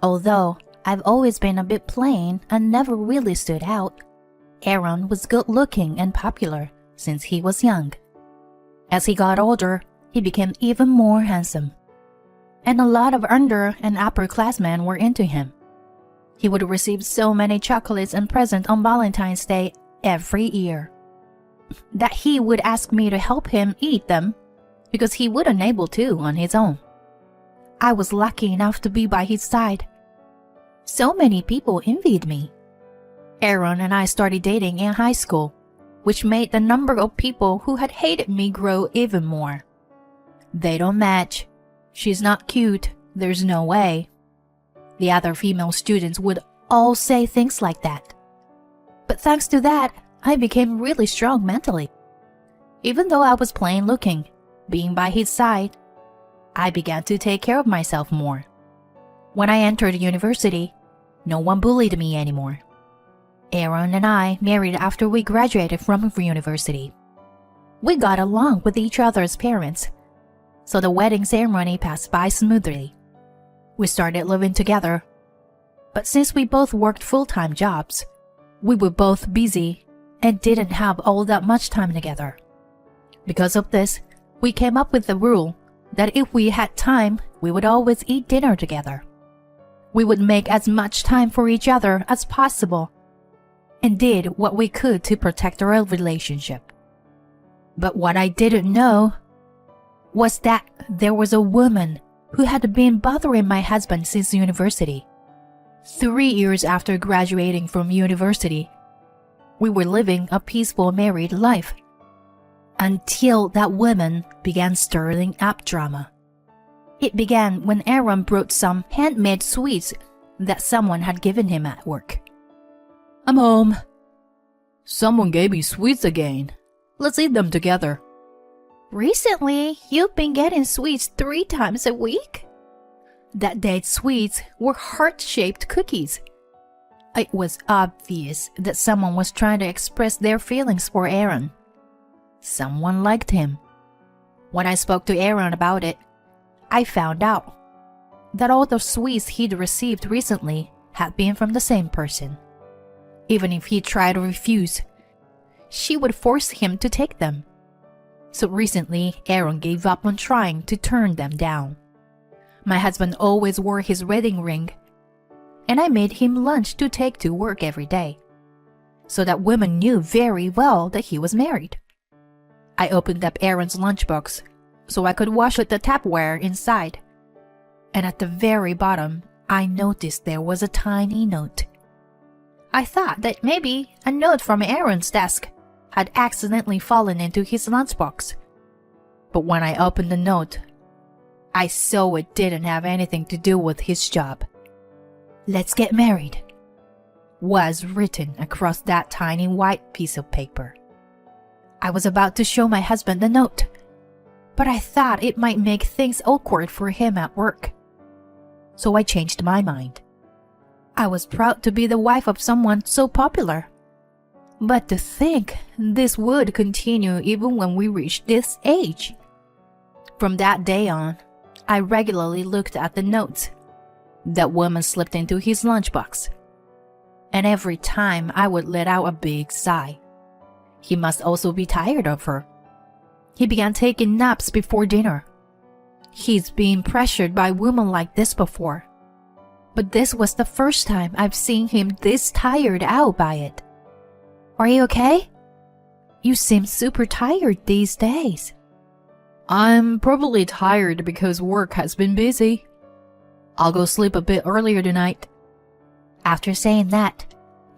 Although I've always been a bit plain and never really stood out, Aaron was good-looking and popular since he was young. As he got older, he became even more handsome. And a lot of under and upperclassmen were into him. He would receive so many chocolates and presents on Valentine's Day every year that he would ask me to help him eat them because he wouldn't able to on his own. I was lucky enough to be by his side. So many people envied me. Aaron and I started dating in high school, which made the number of people who had hated me grow even more. They don't match. She's not cute. There's no way. The other female students would all say things like that. But thanks to that, I became really strong mentally. Even though I was plain looking, being by his side, I began to take care of myself more. When I entered university, no one bullied me anymore. Aaron and I married after we graduated from university. We got along with each other's parents, so the wedding ceremony passed by smoothly. We started living together, but since we both worked full-time jobs, we were both busy and didn't have all that much time together. Because of this, we came up with the rule that if we had time, we would always eat dinner together. We would make as much time for each other as possible and did what we could to protect our relationship. But what I didn't know was that there was a woman who had been bothering my husband since university. 3 years after graduating from university, we were living a peaceful married life until that woman began stirring up drama. It began when Aaron brought some handmade sweets that someone had given him at work. "I'm home. Someone gave me sweets again. Let's eat them together." "Recently, you've been getting sweets 3 times a week?" That day's sweets were heart-shaped cookies. It was obvious that someone was trying to express their feelings for Aaron. Someone liked him. When I spoke to Aaron about it, I found out that all the sweets he'd received recently had been from the same person. Even if he tried to refuse, she would force him to take them. So recently, Aaron gave up on trying to turn them down. My husband always wore his wedding ring, and I made him lunch to take to work every day, so that women knew very well that he was married. I opened up Aaron's lunchbox so I could wash with the tapware inside, and at the very bottom, I noticed there was a tiny note. I thought that maybe a note from Aaron's desk had accidentally fallen into his lunchbox. But when I opened the note, I saw it didn't have anything to do with his job. "Let's get married," was written across that tiny white piece of paper. I was about to show my husband the note, but I thought it might make things awkward for him at work. So I changed my mind. I was proud to be the wife of someone so popular. But to think this would continue even when we reached this age. From that day on, I regularly looked at the notes that woman slipped into his lunchbox. And every time I would let out a big sigh. He must also be tired of her. He began taking naps before dinner. He's been pressured by women like this before. But this was the first time I've seen him this tired out by it. "Are you okay? You seem super tired these days." "I'm probably tired because work has been busy. I'll go sleep a bit earlier tonight." After saying that,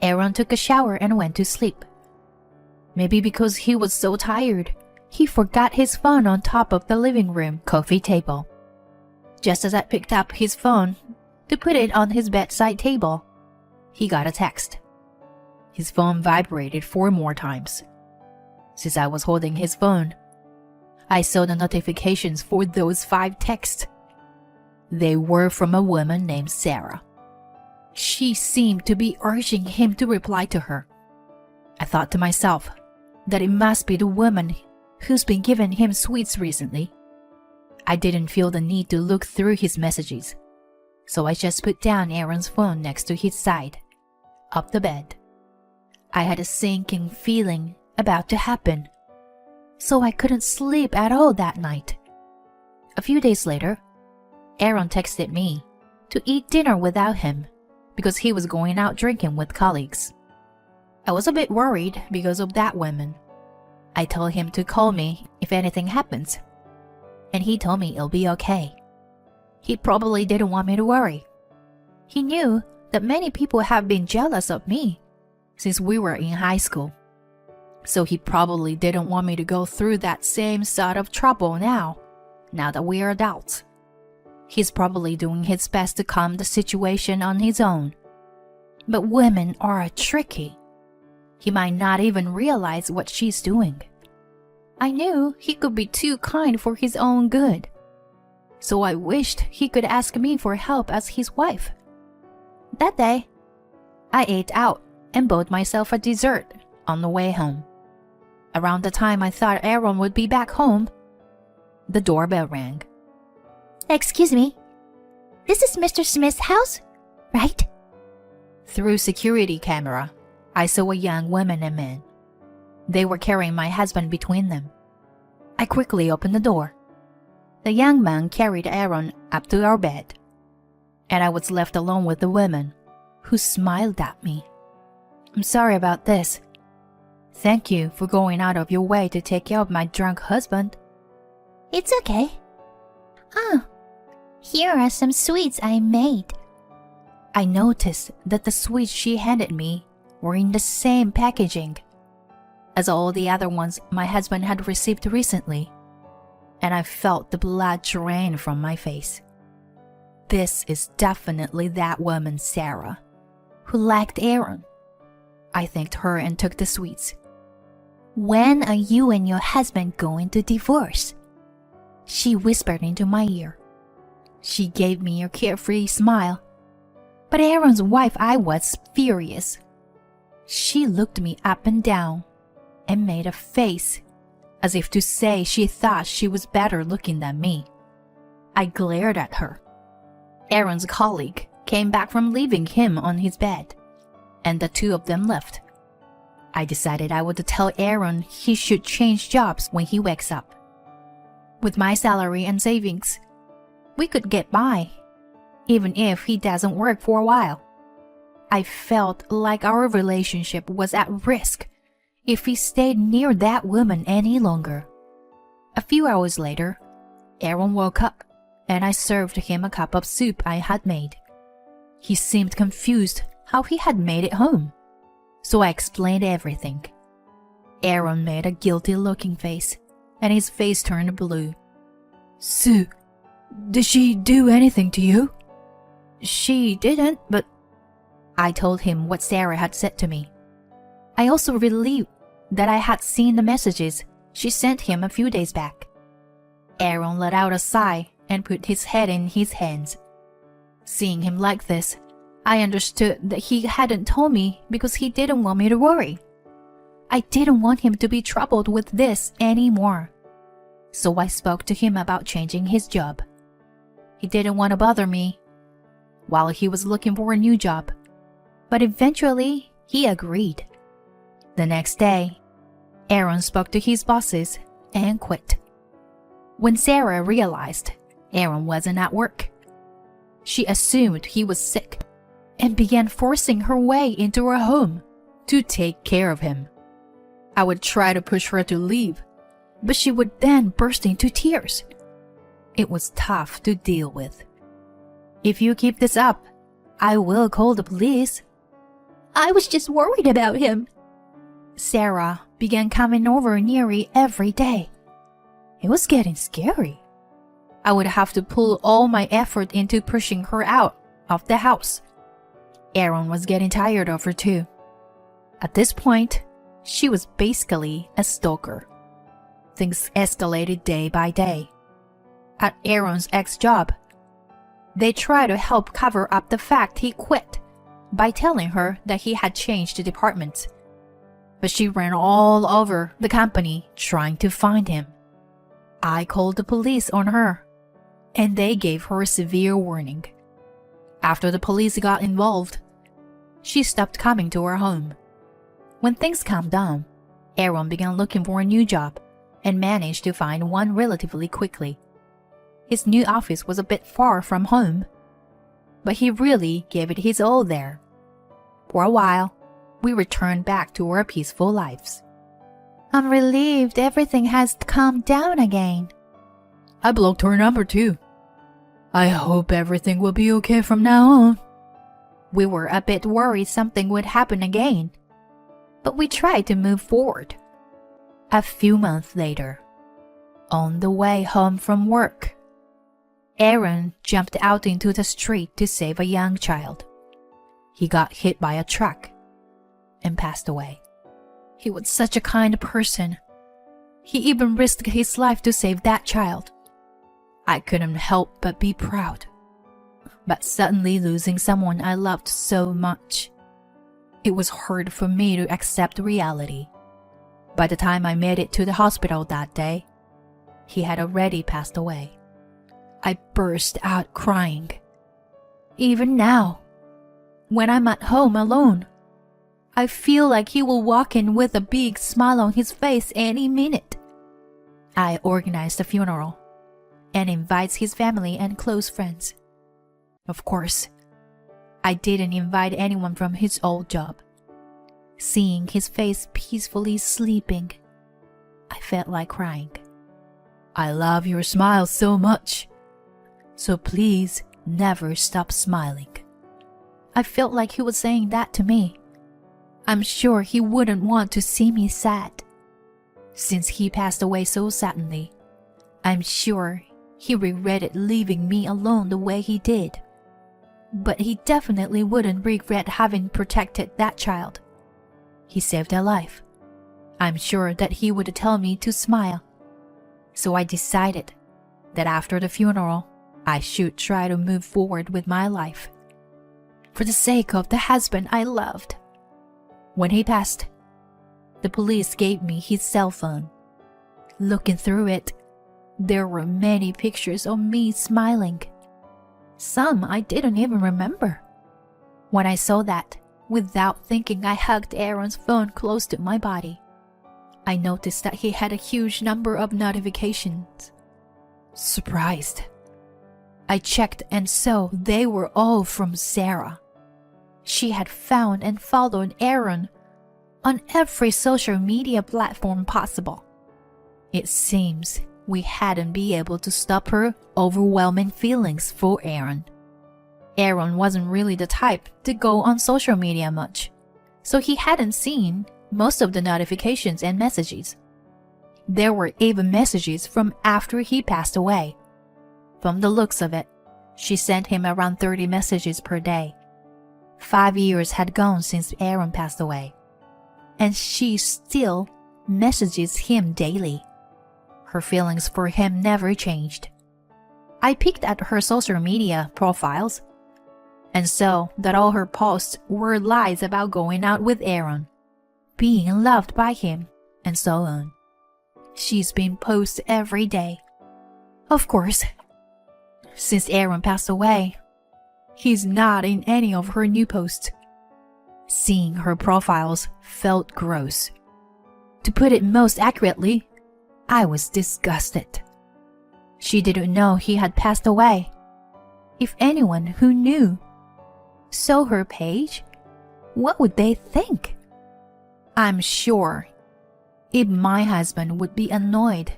Aaron took a shower and went to sleep. Maybe because he was so tired, he forgot his phone on top of the living room coffee table. Just as I picked up his phone to put it on his bedside table, he got a text. His phone vibrated 4 more times. Since I was holding his phone, I saw the notifications for those 5 texts. They were from a woman named Sarah. She seemed to be urging him to reply to her. I thought to myself that it must be the woman who's been giving him sweets recently. I didn't feel the need to look through his messages, so I just put down Aaron's phone next to his side, up the bed. I had a sinking feeling about to happen, so I couldn't sleep at all that night. A few days later, Aaron texted me to eat dinner without him because he was going out drinking with colleagues. I was a bit worried because of that woman. I told him to call me if anything happens, and he told me it'll be okay. He probably didn't want me to worry. He knew that many people have been jealous of me since we were in high school, so he probably didn't want me to go through that same sort of trouble now that we are adults. He's probably doing his best to calm the situation on his own. But women are tricky. He might not even realize what she's doing. I knew he could be too kind for his own good, so I wished he could ask me for help as his wife. That day, I ate out and bought myself a dessert on the way home. Around the time I thought Aaron would be back home, the doorbell rang. Excuse me, this is Mr. Smith's house, right? Through security camera, I saw a young woman and man. They were carrying my husband between them. I quickly opened the door. The young man carried Aaron up to our bed, and I was left alone with the woman, who smiled at me. I'm sorry about this. Thank you for going out of your way to take care of my drunk husband. It's okay. Here are some sweets I made. I noticed that the sweets she handed me were in the same packaging as all the other ones my husband had received recently, and I felt the blood drain from my face. This is definitely that woman, Sarah, who liked Aaron. I thanked her and took the sweets. When are you and your husband going to divorce? She whispered into my ear. She gave me a carefree smile, but Aaron's wife, I was furious. She looked me up and down and made a face as if to say she thought she was better looking than me. I glared at her. Aaron's colleague came back from leaving him on his bed, and the two of them left. I decided I would tell Aaron he should change jobs when he wakes up. With my salary and savings, we could get by, even if he doesn't work for a while. I felt like our relationship was at risk if he stayed near that woman any longer. A few hours later, Aaron woke up, and I served him a cup of soup I had made. He seemed confused how he had made it home, so I explained everything. Aaron made a guilty-looking face, and his face turned blue. Sue, did she do anything to you? She didn't, but I told him what Sarah had said to me. I also relieved that I had seen the messages she sent him a few days back. Aaron let out a sigh and put his head in his hands. Seeing him like this, I understood that he hadn't told me because he didn't want me to worry. I didn't want him to be troubled with this anymore. So I spoke to him about changing his job. He didn't want to bother me while he was looking for a new job, but eventually he agreed. The next day, Aaron spoke to his bosses and quit. When Sarah realized Aaron wasn't at work, she assumed he was sick and began forcing her way into her home to take care of him. I would try to push her to leave, but she would then burst into tears. It was tough to deal with. If you keep this up, I will call the police. I was just worried about him. Sarah began coming over nearly every day. It was getting scary. I would have to pull all my effort into pushing her out of the house. Aaron was getting tired of her too. At this point, she was basically a stalker. Things escalated day by day. At Aaron's ex-job, they tried to help cover up the fact he quit by telling her that he had changed departments. But she ran all over the company trying to find him. I called the police on her, and they gave her a severe warning. After the police got involved, she stopped coming to our home. When things calmed down, Aaron began looking for a new job and managed to find one relatively quickly. His new office was a bit far from home, but he really gave it his all there. For a while, we returned back to our peaceful lives. I'm relieved everything has calmed down again. I blocked her number too. I hope everything will be okay from now on. We were a bit worried something would happen again, but we tried to move forward. A few months later, on the way home from work, Aaron jumped out into the street to save a young child. He got hit by a truck and passed away. He was such a kind person. He even risked his life to save that child. I couldn't help but be proud. But suddenly losing someone I loved so much, it was hard for me to accept reality. By the time I made it to the hospital that day, he had already passed away. I burst out crying. Even now, when I'm at home alone, I feel like he will walk in with a big smile on his face any minute. I organized the funeral and invites his family and close friends. Of course, I didn't invite anyone from his old job. Seeing his face peacefully sleeping, I felt like crying. I love your smile so much, so please never stop smiling. I felt like he was saying that to me. I'm sure he wouldn't want to see me sad. Since he passed away so suddenly, I'm sure he regretted leaving me alone the way he did. But he definitely wouldn't regret having protected that child. He saved a life. I'm sure that he would tell me to smile. So I decided that after the funeral, I should try to move forward with my life, for the sake of the husband I loved. When he passed, the police gave me his cell phone. Looking through it, there were many pictures of me smiling. Some I didn't even remember. When I saw that, without thinking, I hugged Aaron's phone close to my body. I noticed that he had a huge number of notifications. Surprised, I checked and saw they were all from Sarah. She had found and followed Aaron on every social media platform possible. It seems we hadn't been able to stop her overwhelming feelings for Aaron. Aaron wasn't really the type to go on social media much, so he hadn't seen most of the notifications and messages. There were even messages from after he passed away. From the looks of it, she sent him around 30 messages per day. 5 years had gone since Aaron passed away, and she still messages him daily. Her feelings for him never changed. I peeked at her social media profiles and saw that all her posts were lies about going out with Aaron, being loved by him, and so on. She's been posting every day. Of course, since Aaron passed away, he's not in any of her new posts. Seeing her profiles felt gross. To put it most accurately, I was disgusted. She didn't know he had passed away. If anyone who knew saw her page, what would they think? I'm sure even my husband would be annoyed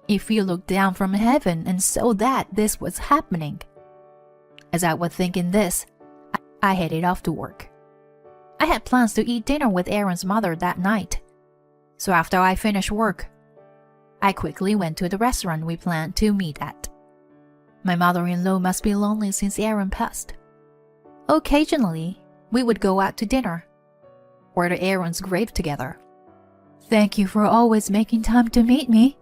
if he looked down from heaven and saw that this was happening. As I was thinking this, I headed off to work. I had plans to eat dinner with Aaron's mother that night, so after I finished work, I quickly went to the restaurant we planned to meet at. My mother-in-law must be lonely since Aaron passed. Occasionally, we would go out to dinner, or to Aaron's grave together. Thank you for always making time to meet me.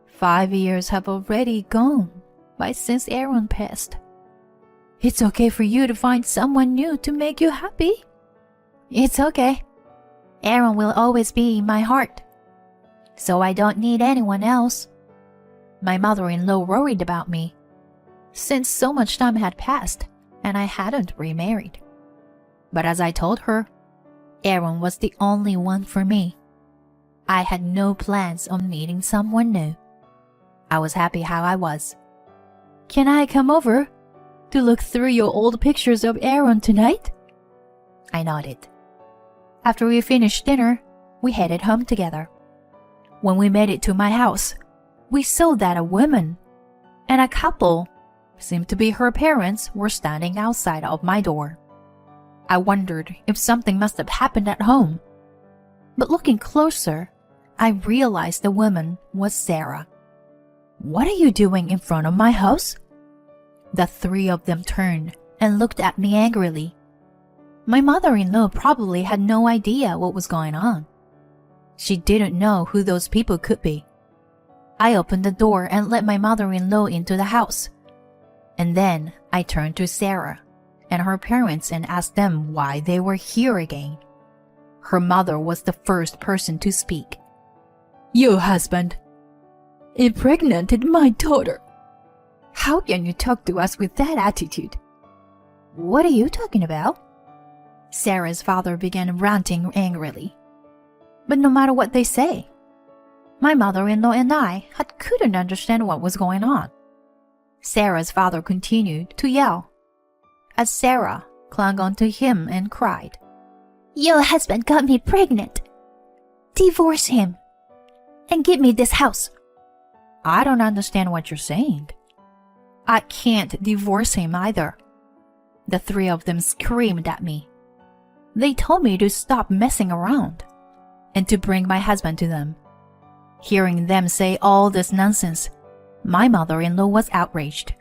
5 years have already gone by since Aaron passed. It's okay for you to find someone new to make you happy. It's okay. Aaron will always be in my heart, so I don't need anyone else. My mother-in-law worried about me. Since so much time had passed, and I hadn't remarried. But as I told her, Aaron was the only one for me. I had no plans on meeting someone new. I was happy how I was. Can I come over to look through your old pictures of Aaron tonight? I nodded. After we finished dinner, we headed home together. When we made it to my house, we saw that a woman and a couple, seemed to be her parents, were standing outside of my door. I wondered if something must have happened at home. But looking closer, I realized the woman was Sarah. What are you doing in front of my house? The three of them turned and looked at me angrily. My mother-in-law probably had no idea what was going on. She didn't know who those people could be. I opened the door and let my mother-in-law into the house. And then I turned to Sarah and her parents and asked them why they were here again. Her mother was the first person to speak. Your husband impregnated my daughter. How can you talk to us with that attitude? What are you talking about? Sarah's father began ranting angrily. But no matter what they say, my mother-in-law and I couldn't understand what was going on. Sarah's father continued to yell, as Sarah clung onto him and cried, Your husband got me pregnant. Divorce him and give me this house. I don't understand what you're saying. I can't divorce him either. The three of them screamed at me. They told me to stop messing around and to bring my husband to them. Hearing them say all this nonsense, my mother-in-law was outraged.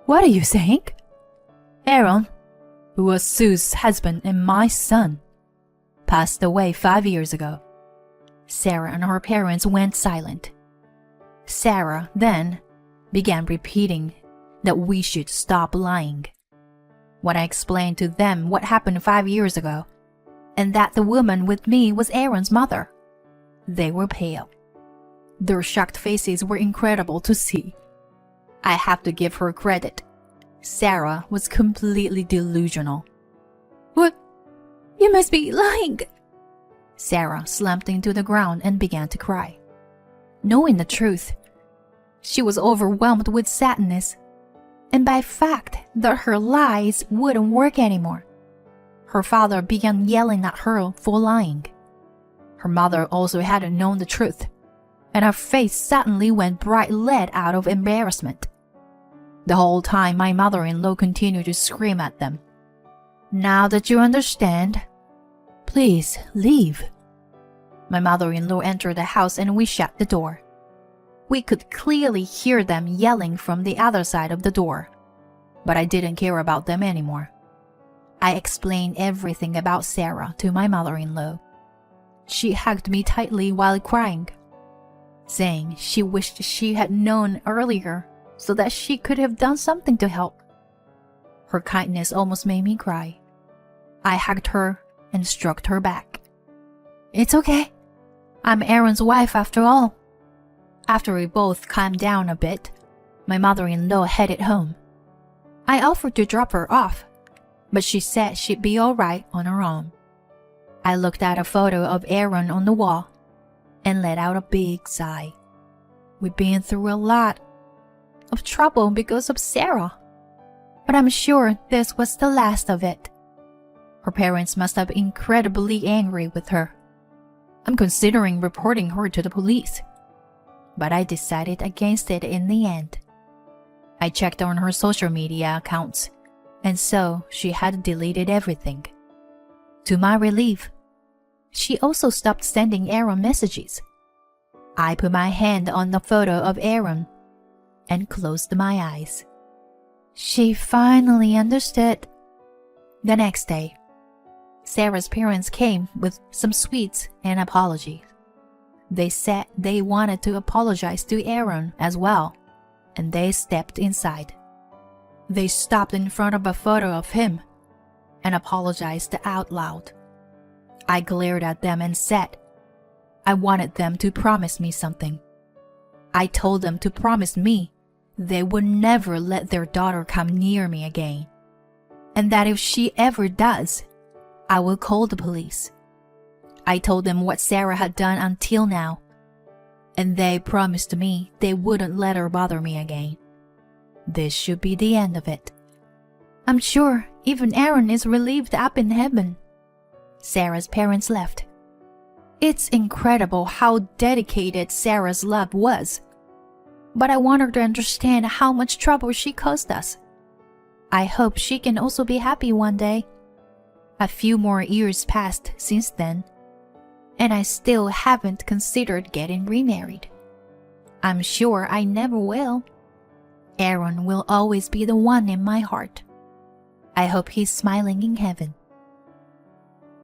What are you saying? Aaron, who was Sue's husband and my son, passed away 5 years ago. Sarah and her parents went silent. Sarah then began repeating that we should stop lying. When I explained to them what happened 5 years ago, and that the woman with me was Aaron's mother, they were pale. Their shocked faces were incredible to see. I have to give her credit. Sarah was completely delusional. What? You must be lying. Sarah slumped into the ground and began to cry. Knowing the truth, she was overwhelmed with sadness, and by the fact that her lies wouldn't work anymore. Her father began yelling at her for lying. Her mother also hadn't known the truth, and her face suddenly went bright red out of embarrassment. The whole time my mother-in-law continued to scream at them. Now that you understand, please leave. My mother-in-law entered the house and we shut the door. We could clearly hear them yelling from the other side of the door, but I didn't care about them anymore. I explained everything about Sarah to my mother-in-law. She hugged me tightly while crying, saying she wished she had known earlier so that she could have done something to help. Her kindness almost made me cry. I hugged her and stroked her back. It's okay. I'm Aaron's wife after all. After we both calmed down a bit, my mother-in-law headed home. I offered to drop her off, but she said she'd be all right on her own. I looked at a photo of Aaron on the wall and let out a big sigh. We've been through a lot of trouble because of Sarah, but I'm sure this was the last of it. Her parents must have been incredibly angry with her. I'm considering reporting her to the police, but I decided against it in the end. I checked on her social media accounts, and so she had deleted everything. To my relief, she also stopped sending Aaron messages. I put my hand on the photo of Aaron and closed my eyes. She finally understood. The next day, Sarah's parents came with some sweets and apologies. They said they wanted to apologize to Aaron as well, and they stepped inside. They stopped in front of a photo of him and apologized out loud. I glared at them and said, I wanted them to promise me something. I told them to promise me they would never let their daughter come near me again. and that if she ever does, I will call the police. I told them what Sarah had done until now, and they promised me they wouldn't let her bother me again. This should be the end of it. I'm sure even Aaron is relieved up in heaven. Sarah's parents left. It's incredible how dedicated Sarah's love was, but I want her to understand how much trouble she caused us. I hope she can also be happy one day. A few more years passed since then, and I still haven't considered getting remarried. I'm sure I never will. Aaron will always be the one in my heart. I hope he's smiling in heaven.